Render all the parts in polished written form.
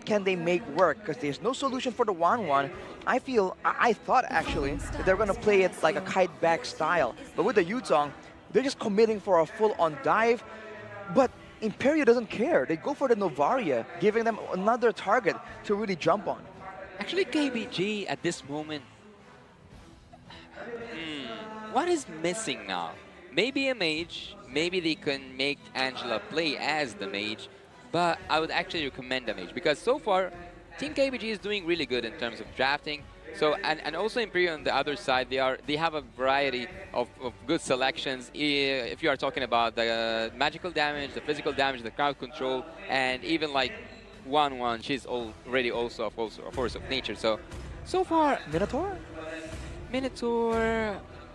can they make work? Because there's no solution for the 1-1. I thought actually that they're gonna play it like a kite back style, but with the Yuzong, they're just committing for a full-on dive. But Imperio doesn't care. They go for the Novaria, giving them another target to really jump on. Actually, KBG at this moment, what is missing now? Maybe a mage. Maybe they can make Angela play as the mage. But I would actually recommend a mage because so far, Team KBG is doing really good in terms of drafting. So and also Imperio on the other side, they have a variety of good selections. If you are talking about the magical damage, the physical damage, the crowd control, and even like 1-1, she's already also a force of nature. So far, Minotaur,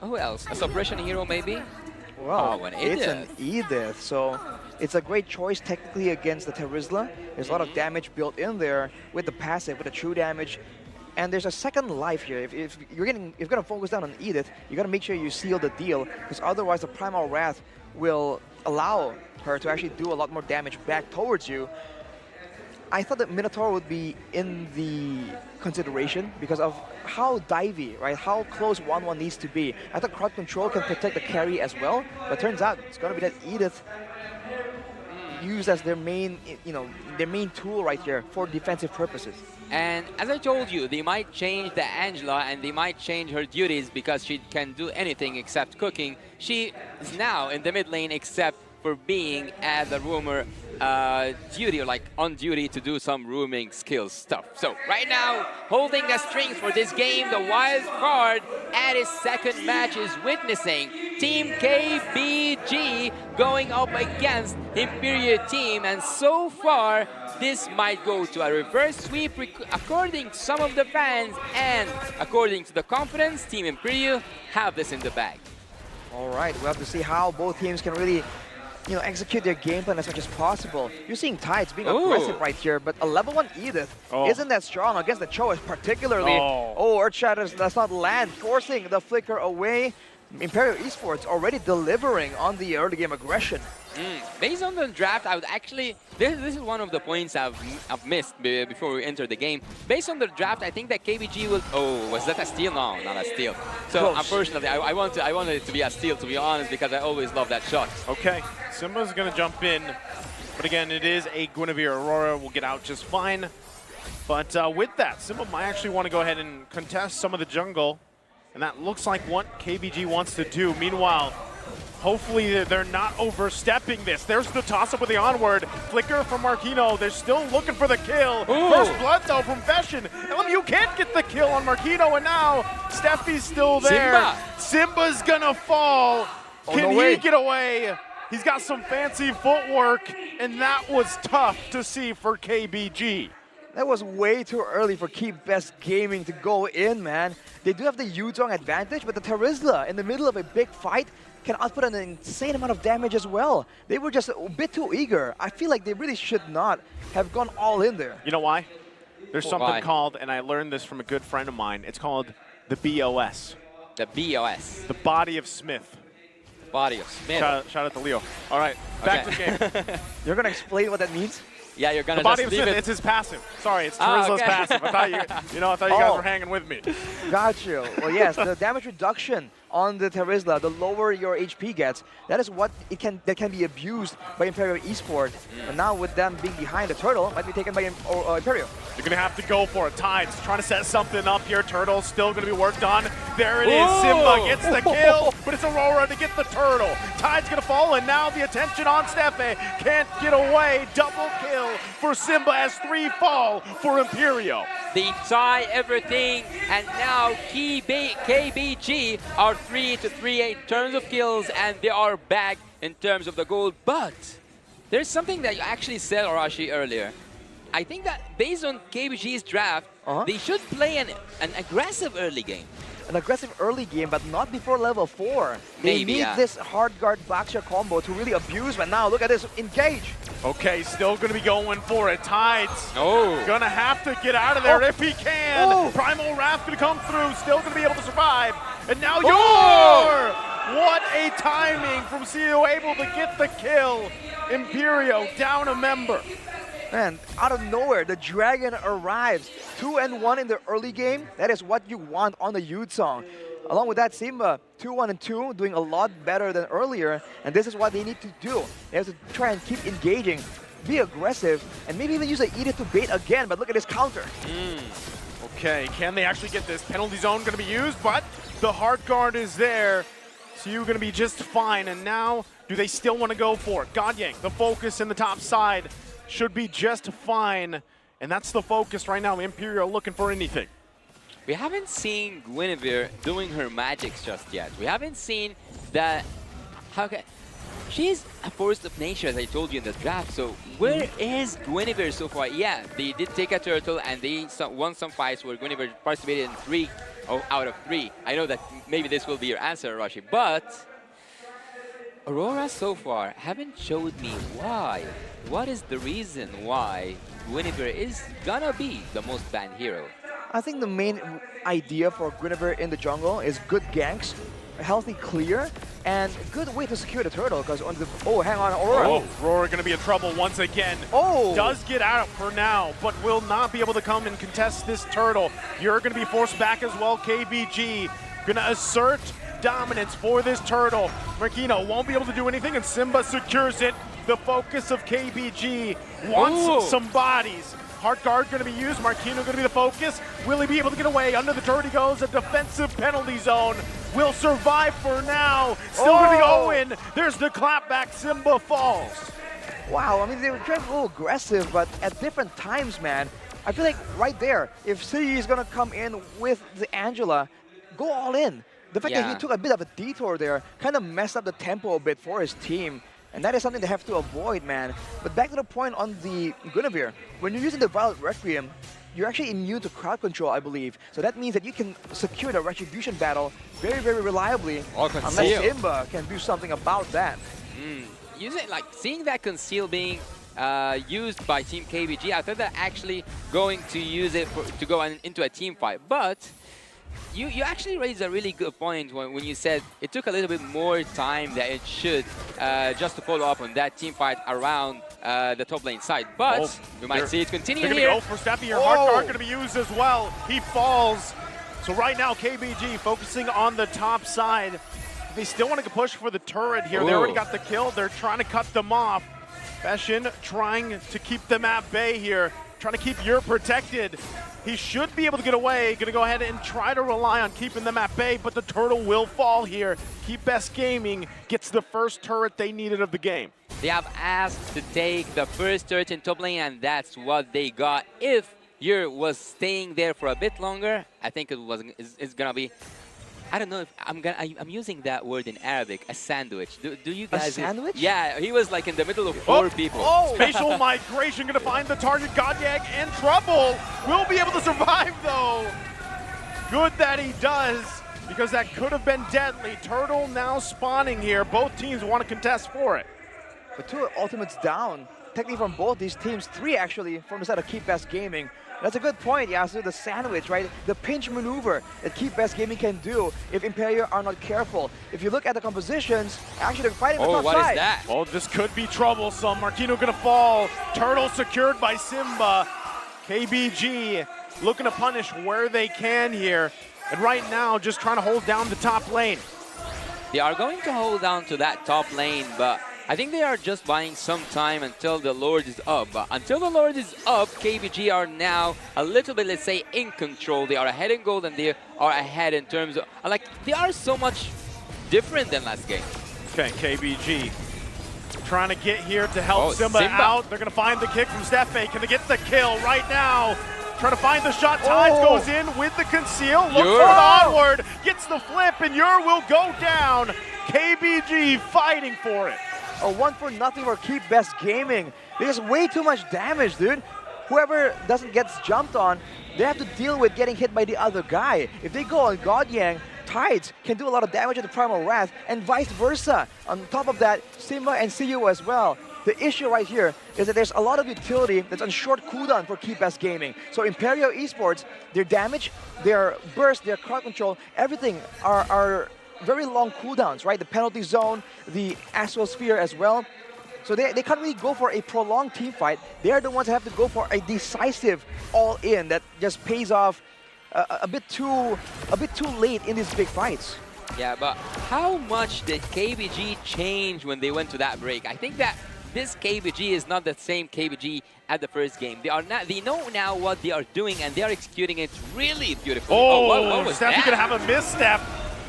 who else? A suppression hero maybe? Well, an it's Edith. an Edith, so it's a great choice technically against the Terizla. There's a lot of damage built in there with the passive, with the true damage. And there's a second life here. If you're gonna focus down on Edith, you gotta make sure you seal the deal, because otherwise the Primal Wrath will allow her to actually do a lot more damage back towards you. I thought that Minotaur would be in the consideration because of how divey, right? How close 1-1 needs to be. I thought crowd control can protect the carry as well, but turns out it's gonna be that Edith used as their main, their main tool right here for defensive purposes. And as I told you, they might change the Angela and they might change her duties because she can do anything except cooking. She is now in the mid lane except for being at the rumor duty, or like on duty to do some rooming skills stuff. So right now, holding the strings for this game, the wild card at his second match is witnessing Team KBG going up against Imperio team, and so far this might go to a reverse sweep according to some of the fans, and according to the confidence, Team Imperio have this in the bag. All right, we'll have to see how both teams can really execute their game plan as much as possible. You're seeing Tides being aggressive right here, but a level 1 Edith isn't that strong against the Choice particularly. Earth Shatters does not land, forcing the flicker away. Imperio Esports already delivering on the early game aggression. Based on the draft, I would actually, this is one of the points I've missed before we enter the game. Based on the draft, I think that KBG will, was that a steal? No, not a steal. So unfortunately, I wanted it to be a steal, to be honest, because I always love that shot. Okay, Simba's gonna jump in, but again, it is a Guinevere Aurora, will get out just fine. But with that, Simba might actually want to go ahead and contest some of the jungle, and that looks like what KBG wants to do. Meanwhile, hopefully they're not overstepping this. There's the toss-up with the onward. Flicker from Marquino. They're still looking for the kill. First blood, though, from Veshin. LMU can't get the kill on Marquino, and now Steffi's still there. Simba's gonna fall. Can he get away? He's got some fancy footwork, and that was tough to see for KBG. That was way too early for Keep Best Gaming to go in, man. They do have the Yuzong advantage, but the Terizla in the middle of a big fight can output an insane amount of damage as well. They were just a bit too eager. I feel like they really should not have gone all in there. You know why? There's something called, and I learned this from a good friend of mine, it's called the BOS. The BOS. The Body of Smith. Body of Smith. Shout out to Leo. All right, back to the game. You're going to explain what that means? Yeah, you're gonna the Body just of leave Smith, it. it's his passive. Sorry, it's Terizla's passive. I thought you guys were hanging with me. Got you. Well, yes, the damage reduction on the Terizla, the lower your HP gets, that is what that can be abused by Imperio Esports. And now with them being behind the turtle, might be taken by Imperio. You're gonna have to go for it. Tides trying to set something up here. Turtle still gonna be worked on. There it is. Simba gets the kill, but it's Aurora to get the turtle. Tide's gonna fall, and now the attention on Steffe. Can't get away. Double kill for Simba as 3 fall for Imperio. They tie everything, and now KBG are 3-3 in terms of kills, and they are back in terms of the gold. But there's something that you actually said, Arashi, earlier. I think that based on KBG's draft, they should play an aggressive early game. An aggressive early game, but not before level 4. They need this hard guard backshot combo to really abuse, but now look at this, engage. Okay, still gonna be going for it. Tides gonna have to get out of there if he can. Primal Wrath gonna come through, still gonna be able to survive. And now Yor! What a timing from CEO, able to get the kill. Imperio down a member. Man, out of nowhere, the dragon arrives. 2-1 in the early game. That is what you want on the Yude song. Along with that, Simba, 2-1-2, doing a lot better than earlier. And this is what they need to do. They have to try and keep engaging, be aggressive, and maybe even use an Edith to bait again. But look at this counter. Okay, can they actually get this? Penalty zone going to be used, but the hard guard is there. So you're going to be just fine. And now, do they still want to go for it? God Yang, the focus in the top side, should be just fine. And that's the focus right now. Imperio looking for anything. We haven't seen Guinevere doing her magics just yet. We haven't seen that. She's a force of nature, as I told you in the draft. So where is Guinevere so far? Yeah, they did take a turtle and they won some fights where Guinevere participated in 3 out of 3. I know that maybe this will be your answer, Rashi, but Aurora so far haven't showed me why. What is the reason why Guinevere is gonna be the most banned hero? I think the main idea for Guinevere in the jungle is good ganks, a healthy clear, and a good way to secure the turtle. Because on the hang on, Aurora. Oh, Aurora going to be in trouble once again. Oh, does get out for now, but will not be able to come and contest this turtle. You're going to be forced back as well. KBG going to assert dominance for this turtle. Marquino won't be able to do anything, and Simba secures it. The focus of KBG wants some bodies. Hard guard going to be used. Marquino going to be the focus. Will he be able to get away? Under the turret he goes. A defensive penalty zone. Will survive for now. Still going to be Owen. There's the clapback. Simba falls. Wow, I mean, they were trying to go aggressive, but at different times, man. I feel like right there, if City is going to come in with the Angela, go all in. The fact that he took a bit of a detour there kind of messed up the tempo a bit for his team. And that is something they have to avoid, man. But back to the point on the Guinevere, when you're using the Violet Requiem, you're actually immune to crowd control, I believe. So that means that you can secure the Retribution battle very, very reliably. Unless Simba can do something about that. Seeing that conceal being used by Team KBG, I thought they're actually going to use it to go into a team fight. But you actually raised a really good point when you said it took a little bit more time than it should just to follow up on that team fight around the top lane side. But we might see it continue here. They're going to go for Steppy here. Hard guard going to be used as well. He falls. So right now, KBG focusing on the top side. They still want to push for the turret here. They already got the kill. They're trying to cut them off. Fashion trying to keep them at bay here. Trying to keep Yer protected. He should be able to get away. Going to go ahead and try to rely on keeping them at bay, but the turtle will fall here. Keep Best Gaming gets the first turret they needed of the game. They have asked to take the first turret in top lane, and that's what they got. If Yer was staying there for a bit longer, I think it's gonna be. I don't know if I'm using that word in Arabic, a sandwich. Do you guys? A sandwich? Yeah, he was like in the middle of 4 people. Spatial migration gonna find the target. Godyag in trouble. Will be able to survive though. Good that he does, because that could have been deadly. Turtle now spawning here. Both teams want to contest for it. But 2 ultimates down, technically from both these teams, 3 actually from the side of Keep Best Gaming. That's a good point, Yasu, the sandwich, right? The pinch maneuver that Keep Best Gaming can do if Imperio are not careful. If you look at the compositions, actually they're fighting the top what side. Is that? Oh, this could be troublesome. Marquino gonna fall. Turtle secured by Simba. KBG looking to punish where they can here. And right now, just trying to hold down the top lane. They are going to hold down to that top lane, but I think they are just buying some time until the Lord is up. But until the Lord is up, KBG are now a little bit, let's say, in control. They are ahead in gold, and they are ahead in terms of, they are so much different than last game. Okay, KBG trying to get here to help Simba out. They're going to find the kick from Stefe. Can they get the kill right now? Trying to find the shot. Tides goes in with the conceal. Looks for the onward. Gets the flip, and Yer will go down. KBG fighting for it. A 1-for-0 for Keep Best Gaming. There's way too much damage, dude. Whoever doesn't get jumped on, they have to deal with getting hit by the other guy. If they go on God Yang, Tides can do a lot of damage to the Primal Wrath, and vice versa. On top of that, Simba and CU as well. The issue right here is that there's a lot of utility that's on short cooldown for Keep Best Gaming. So Imperio Esports, their damage, their burst, their crowd control, everything are very long cooldowns, right? The penalty zone, the Astral Sphere as well. So they can't really go for a prolonged team fight. They're the ones that have to go for a decisive all-in that just pays off a bit too late in these big fights. Yeah, but how much did KBG change when they went to that break? I think that this KBG is not the same KBG at the first game. They know now what they are doing, and they are executing it really beautifully. Oh, what was Steffi that? gonna have a misstep.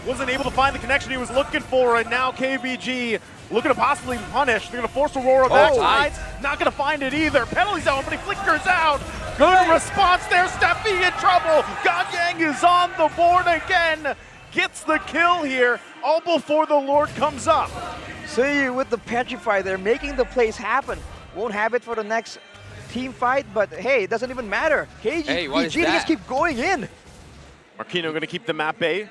Wasn't able to find the connection he was looking for, and now KBG looking to possibly punish. They're gonna force Aurora back. Tides not gonna find it either. Penalty zone, but he flickers out. Good response there. Steffi in trouble. Godyang is on the board again. Gets the kill here, all before the Lord comes up. See, with the Petrify, they're making the plays happen. Won't have it for the next team fight, but hey, it doesn't even matter. KBG, they just keep going in. Marquino gonna keep the map A.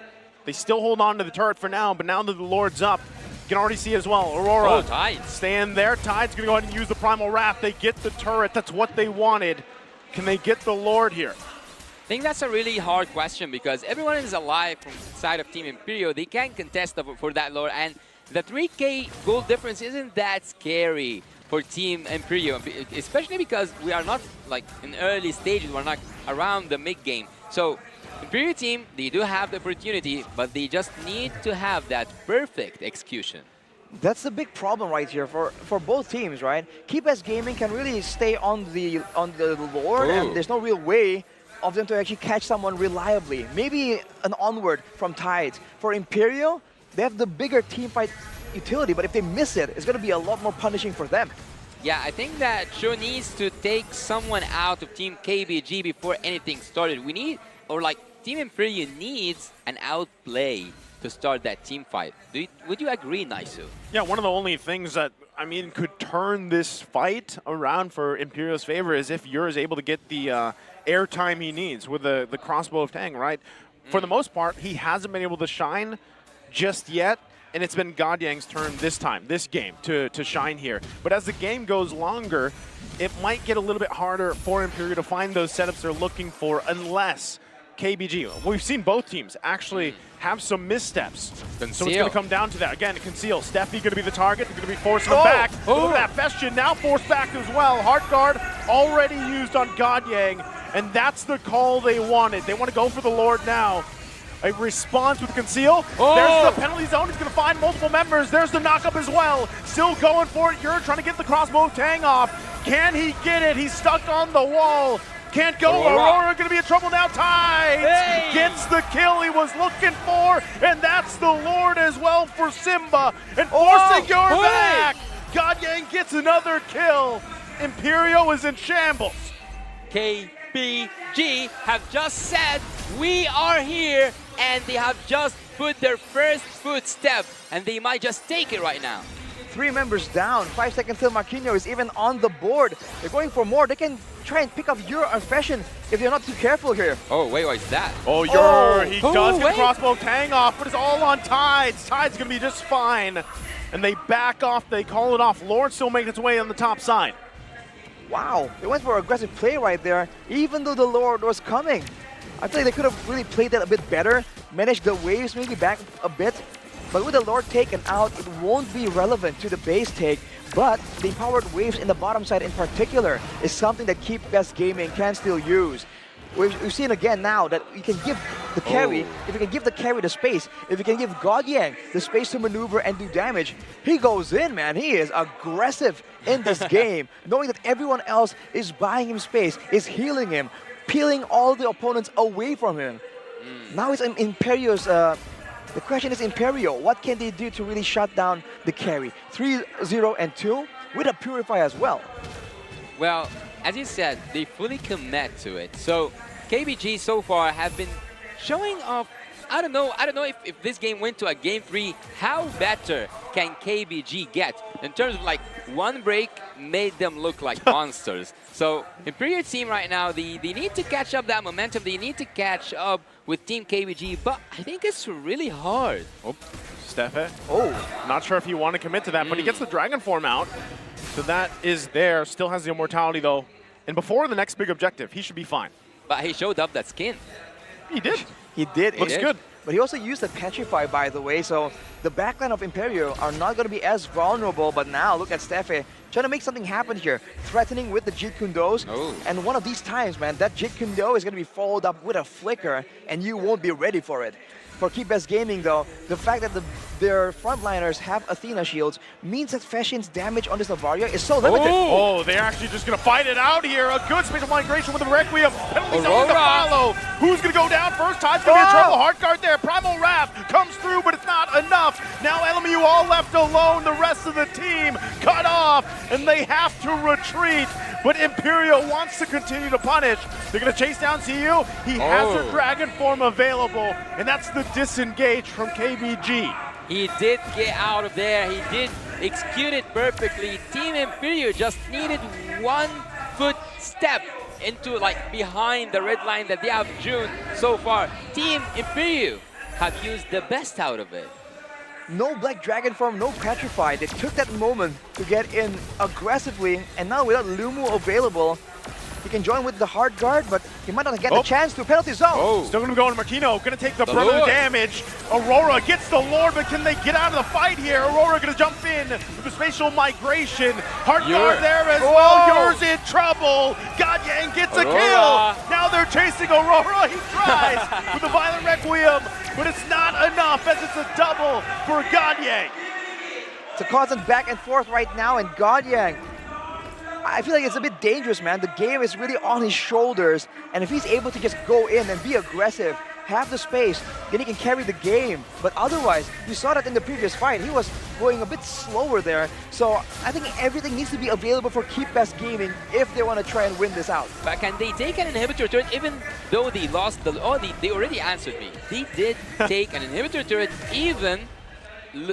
They still hold on to the turret for now, but now that the Lord's up, you can already see as well. Aurora staying there. Tide's gonna go ahead and use the Primal Wrath. They get the turret. That's what they wanted. Can they get the Lord here? I think that's a really hard question because everyone is alive from the side of Team Imperio. They can contest for that Lord, and the 3K gold difference isn't that scary for Team Imperio, especially because we are not like in early stages. We're not around the mid game. So Imperio team, they do have the opportunity, but they just need to have that perfect execution. That's the big problem right here for both teams, right? Keep as Gaming can really stay on the Lord, and there's no real way of them to actually catch someone reliably. Maybe an onward from Tides. For Imperio, they have the bigger team fight utility, but if they miss it, it's going to be a lot more punishing for them. Yeah, I think that Sho needs to take someone out of Team KBG before anything started. We need, or like Team Imperio needs an outplay to start that team fight. Would you agree, Naisu? Yeah, one of the only things that, I mean, could turn this fight around for Imperio's favor is if Yor is able to get the airtime he needs with the crossbow of Tang, right? For the most part, he hasn't been able to shine just yet, and it's been Godyang's turn this time, this game, to shine here. But as the game goes longer, it might get a little bit harder for Imperio to find those setups they're looking for unless KBG, we've seen both teams actually have some missteps. Conceal. So it's going to come down to that. Again, Conceal. Steffi going to be the target. They're going to be forcing him back. Look at that. Festian now forced back as well. Heart Guard already used on Godyang, and that's the call they wanted. They want to go for the Lord now. A response with Conceal. There's the penalty zone. He's going to find multiple members. There's the knockup as well. Still going for it. You're trying to get the crossbow Tang off. Can he get it? He's stuck on the wall. Can't go. Aurora going to be in trouble now. Tides gets the kill he was looking for, and that's the Lord as well for Simba. And forcing Yor back. Godyang gets another kill. Imperio is in shambles. KBG have just said, we are here, and they have just put their first footstep, and they might just take it right now. 3 members down, 5 seconds till Marquino is even on the board. They're going for more. They can try and pick up Yor or Fashion if they're not too careful here. Oh, wait, what is that? Oh, Yor, he does get crossbow Tang off, but it's all on Tides. Tides going to be just fine. And they back off, they call it off. Lord still making its way on the top side. Wow, they went for aggressive play right there, even though the Lord was coming. I feel like they could have really played that a bit better, managed the waves maybe back a bit. But with the Lord taken out, it won't be relevant to the base take. But the powered waves in the bottom side in particular is something that Keep Best Gaming can still use. We've seen again now that you can give the carry, if you can give the carry the space, if you can give Godyang the space to maneuver and do damage, he goes in, man. He is aggressive in this game, knowing that everyone else is buying him space, is healing him, peeling all the opponents away from him. Now it's Imperio's... the question is Imperio, what can they do to really shut down the carry? 3-0 and 2 with a Purify as well. Well, as you said, they fully commit to it. So KBG so far have been showing off. I don't know if this game went to a game 3, how better can KBG get? In terms of like one break made them look like monsters. So Imperio team right now, they need to catch up that momentum. They need to catch up with Team KBG, but I think it's really hard. Steffi. Not sure if you want to commit to that, but he gets the Dragon Form out. So that is there. Still has the Immortality though. And before the next big objective, he should be fine. But he showed up that skin. He did. He did. Looks good. but he also used the Petrify, by the way, so the backline of Imperio are not going to be as vulnerable, but now look at Steffi trying to make something happen here, threatening with the Jeet Kune Dos, and one of these times, man, that Jeet Kune Do is going to be followed up with a flicker, and you won't be ready for it. For Keep Best Gaming, though, the fact that their frontliners have Athena shields means that Fashien's damage on this Navaria is so limited. Oh, they're actually just going to fight it out here. A good spatial migration with the Requiem. Penalty zone to follow. Who's going to go down first? Tide's going to be in trouble. Hard guard there. Primal Wrath comes through, but it's not enough. Now LMU all left alone. The rest of the team cut off, and they have to retreat. But Imperio wants to continue to punish. They're going to chase down CU. He has a dragon form available, and that's the disengage from KBG. He did get out of there. He did execute it perfectly. Team Imperio just needed 1 foot step into like behind the red line that they have June so far. Team Imperio have used the best out of it. No Black Dragon form, no Petrify. They took that moment to get in aggressively, and now without Lumu available, he can join with the hard guard, but he might not get the chance to penalty zone. Still going to go into Marquino, going to take the brunt of the damage. Aurora gets the Lord, but can they get out of the fight here? Aurora going to jump in with the spatial migration. Hard guard there as well. Yours in trouble. Gadyang gets a kill. Now they're chasing Aurora. He tries with the Violent Requiem, but it's not enough as it's a double for Gadyang. It's a constant back and forth right now, and Gadyang, I feel like it's a bit dangerous, man. The game is really on his shoulders, and if he's able to just go in and be aggressive, have the space, then he can carry the game. But otherwise, you saw that in the previous fight, he was going a bit slower there. So I think everything needs to be available for Keep Best Gaming if they want to try and win this out. But can they take an inhibitor turret even though they lost the... Oh, they already answered me. They did take an inhibitor turret even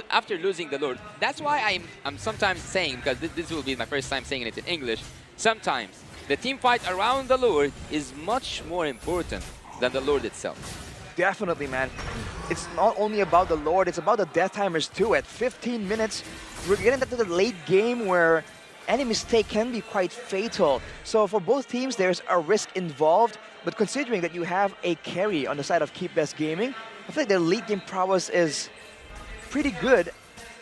after losing the Lord. That's why I'm sometimes saying, because this will be my first time saying it in English, sometimes the team fight around the Lord is much more important than the Lord itself. Definitely, man. It's not only about the Lord, it's about the death timers too. At 15 minutes, we're getting into the late game where any mistake can be quite fatal. So for both teams, there's a risk involved, but considering that you have a carry on the side of Keep Best Gaming, I feel like their late game prowess is pretty good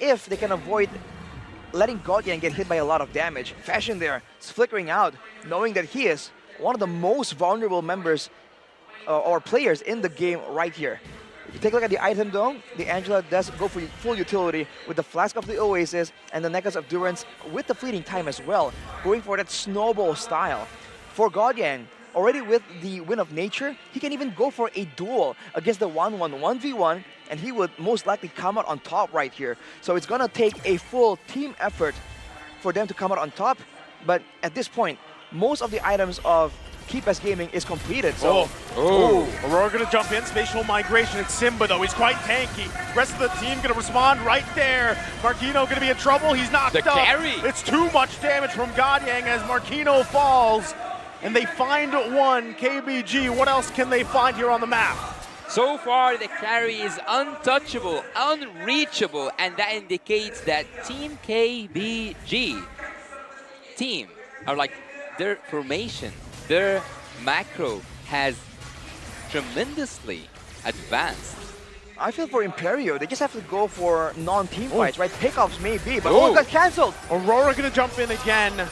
if they can avoid letting Gadyang get hit by a lot of damage. Fashion there is flickering out, knowing that he is one of the most vulnerable members or players in the game right here. If you take a look at the item though, the Angela does go for full utility with the Flask of the Oasis and the Necklace of Durance with the Fleeting Time as well, going for that snowball style. For Gadyang, already with the Wind of Nature, he can even go for a duel against the 1v1, and he would most likely come out on top right here. So it's gonna take a full team effort for them to come out on top, but at this point, most of the items of Keep Best Gaming is completed, so... Aurora gonna jump in, spatial migration. It's Simba though, he's quite tanky. Rest of the team gonna respond right there. Marquino gonna be in trouble, he's knocked up. Carry. It's too much damage from Gadyang as Marquino falls. And they find one, KBG. What else can they find here on the map? So far, the carry is untouchable, unreachable, and that indicates that Team KBG team are like their formation, their macro has tremendously advanced. I feel for Imperio, they just have to go for non-team fights, right? Pickoffs maybe, but it got cancelled. Aurora gonna jump in again.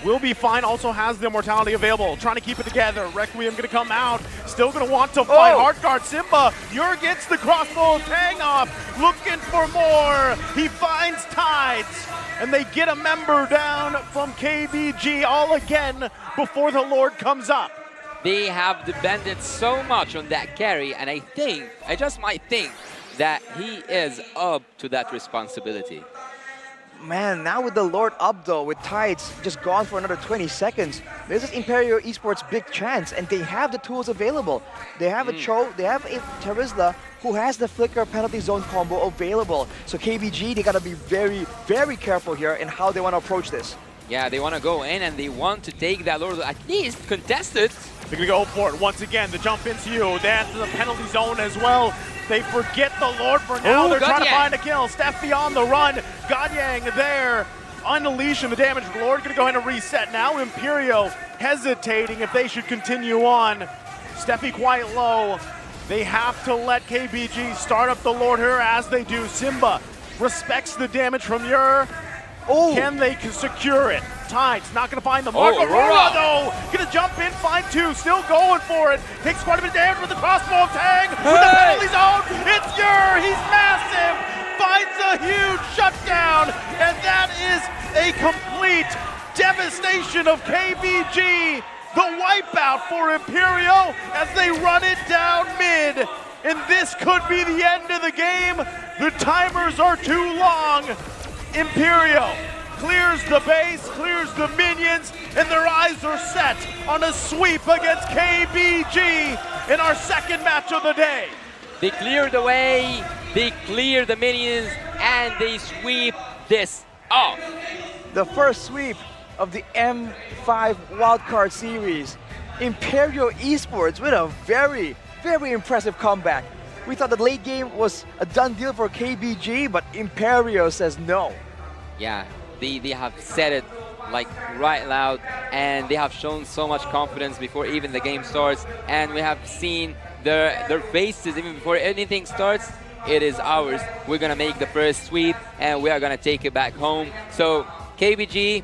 Will be fine, also has the immortality available. Trying to keep it together. Requiem gonna come out. Still gonna want to fight. Hard guard Simba. Yor gets the crossbow tang off. Looking for more. He finds Tides. And they get a member down from KBG all again before the Lord comes up. They have depended so much on that carry, and I just might think that he is up to that responsibility. Man, now with the Lord up though, with Tides just gone for another 20 seconds, this is Imperio Esports' big chance, and they have the tools available. They have a Cho, they have a Terizla who has the Flicker penalty zone combo available. So KBG, they gotta be very, very careful here in how they want to approach this. Yeah, they want to go in and they want to take that Lord, at least contest it. They're gonna go for it once again. The jump into you. They have the penalty zone as well. They forget the Lord for now. They're trying to find a kill. Steffi on the run. Gadyang there, unleashing the damage. The Lord gonna go ahead and reset. Now Imperio hesitating if they should continue on. Steffi quite low. They have to let KBG start up the Lord here as they do. Simba respects the damage from Yer. Oh, Can they secure it? Tide's not going to find the mark. Oh, Aurora, though, going to jump in, find two, still going for it. Takes quite a bit of damage with the crossbow tag. With the penalty zone, it's Yer. He's massive. Finds a huge shutdown. And that is a complete devastation of KBG. The wipeout for Imperio as they run it down mid. And this could be the end of the game. The timers are too long. Imperio clears the base, clears the minions, and their eyes are set on a sweep against KBG in our second match of the day. They clear the way, they clear the minions, and they sweep this off. the first sweep of the M5 Wildcard Series. Imperio Esports with a very, very impressive comeback. We thought the late game was a done deal for KBG, but Imperio says no. Yeah, they have said it like right loud, and they have shown so much confidence before even the game starts, and we have seen their faces even before anything starts. It is ours. We're gonna make the first sweep, and we are gonna take it back home. So KBG,